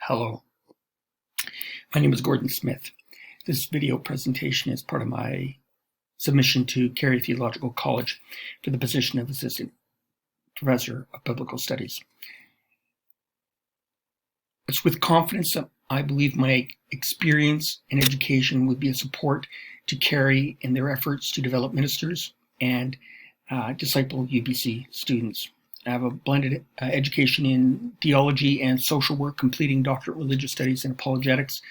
Hello, my name is Gordon Smith. This video presentation is part of my submission to Carey Theological College for the position of Assistant Professor of Biblical Studies. It's with confidence that I believe my experience and education would be a support to Carey in their efforts to develop ministers and disciple UBC students. I have a blended education in theology and social work, completing doctorate religious studies and apologetics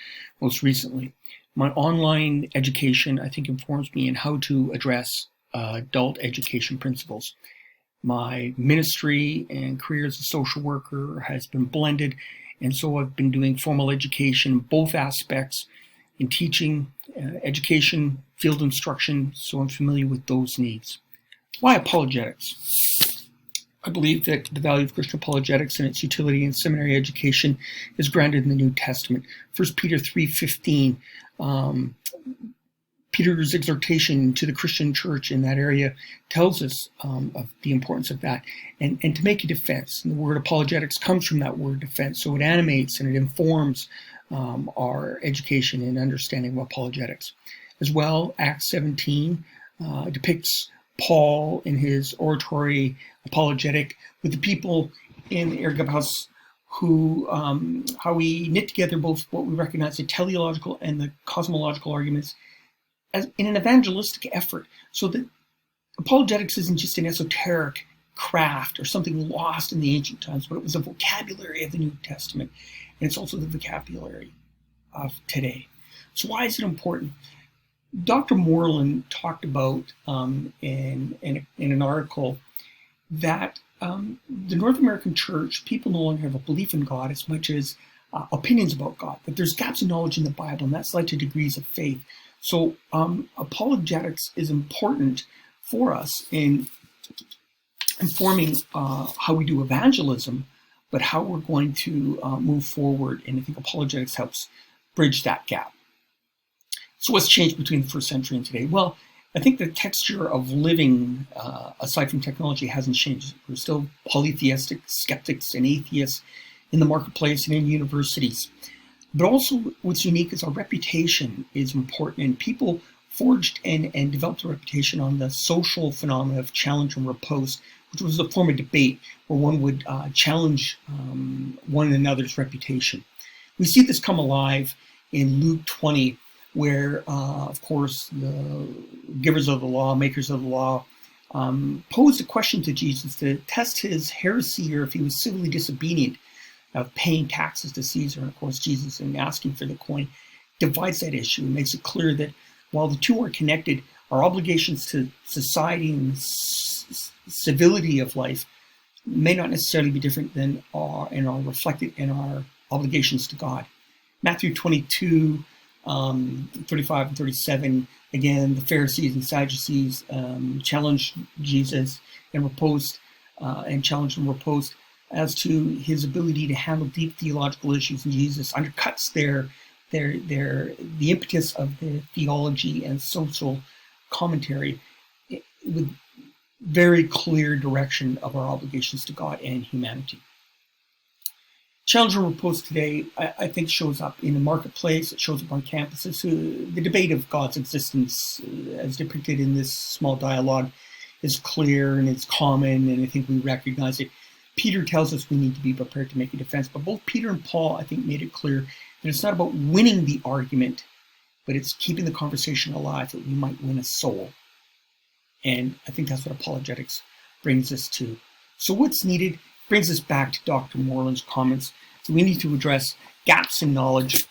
most recently. My online education, I think, informs me in how to address adult education principles. My ministry and career as a social worker has been blended, and so I've been doing formal education, both aspects, in teaching, education, field instruction, so I'm familiar with those needs. Why apologetics? I believe that the value of Christian apologetics and its utility in seminary education is grounded in the New Testament. 1 Peter 3:15, Peter's exhortation to the Christian church in that area tells us of the importance of that, and to make a defense. And the word apologetics comes from that word defense, so it animates and it informs our education and understanding of apologetics. As well, Acts 17 depicts Paul in his oratory apologetic with the people in the Arab house, who how we knit together both what we recognize the teleological and the cosmological arguments as in an evangelistic effort, so that apologetics isn't just an esoteric craft or something lost in the ancient times, but it was a vocabulary of the New Testament, and it's also the vocabulary of today. So why is it important? Dr. Moreland talked about in an article that the North American church, people no longer have a belief in God as much as opinions about God, that there's gaps in knowledge in the Bible, and that's led to degrees of faith. So apologetics is important for us in informing how we do evangelism, but how we're going to move forward, and I think apologetics helps bridge that gap. So what's changed between the first century and today? Well, I think the texture of living, aside from technology, hasn't changed. We're still polytheistic skeptics and atheists in the marketplace and in universities. But also what's unique is our reputation is important, and people forged and developed a reputation on the social phenomena of challenge and riposte, which was a form of debate where one would challenge one another's reputation. We see this come alive in Luke 20, where, of course, the givers of the law, makers of the law, posed a question to Jesus to test his heresy, or if he was civilly disobedient of paying taxes to Caesar. And of course, Jesus, in asking for the coin, divides that issue and makes it clear that while the two are connected, our obligations to society and civility of life may not necessarily be different than are reflected in our obligations to God. Matthew 22, 35 and 37, again, the Pharisees and Sadducees challenged Jesus and riposed challenged and riposed as to his ability to handle deep theological issues, and Jesus undercuts the impetus of the theology and social commentary with very clear direction of our obligations to God and humanity. Challenge and riposte today, I think, shows up in the marketplace. It shows up on campuses. The debate of God's existence, as depicted in this small dialogue, is clear and it's common, and I think we recognize it. Peter tells us we need to be prepared to make a defense, but both Peter and Paul, I think, made it clear that it's not about winning the argument, but it's keeping the conversation alive, that we might win a soul. And I think that's what apologetics brings us to. So what's needed brings us back to Dr. Moreland's comments. So we need to address gaps in knowledge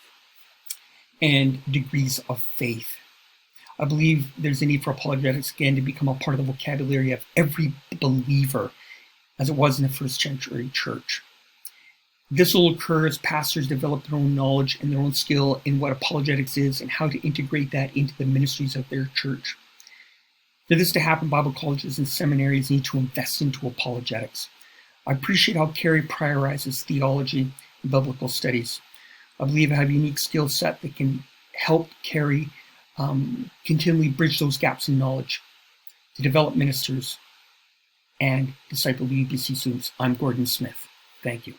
and degrees of faith. I believe there's a need for apologetics, again, to become a part of the vocabulary of every believer, as it was in the first century church. This will occur as pastors develop their own knowledge and their own skill in what apologetics is and how to integrate that into the ministries of their church. For this to happen, Bible colleges and seminaries need to invest into apologetics. I appreciate how Carey prioritizes theology and biblical studies. I believe I have a unique skill set that can help Carey continually bridge those gaps in knowledge to develop ministers and disciple UBC students. I'm Gordon Smith. Thank you.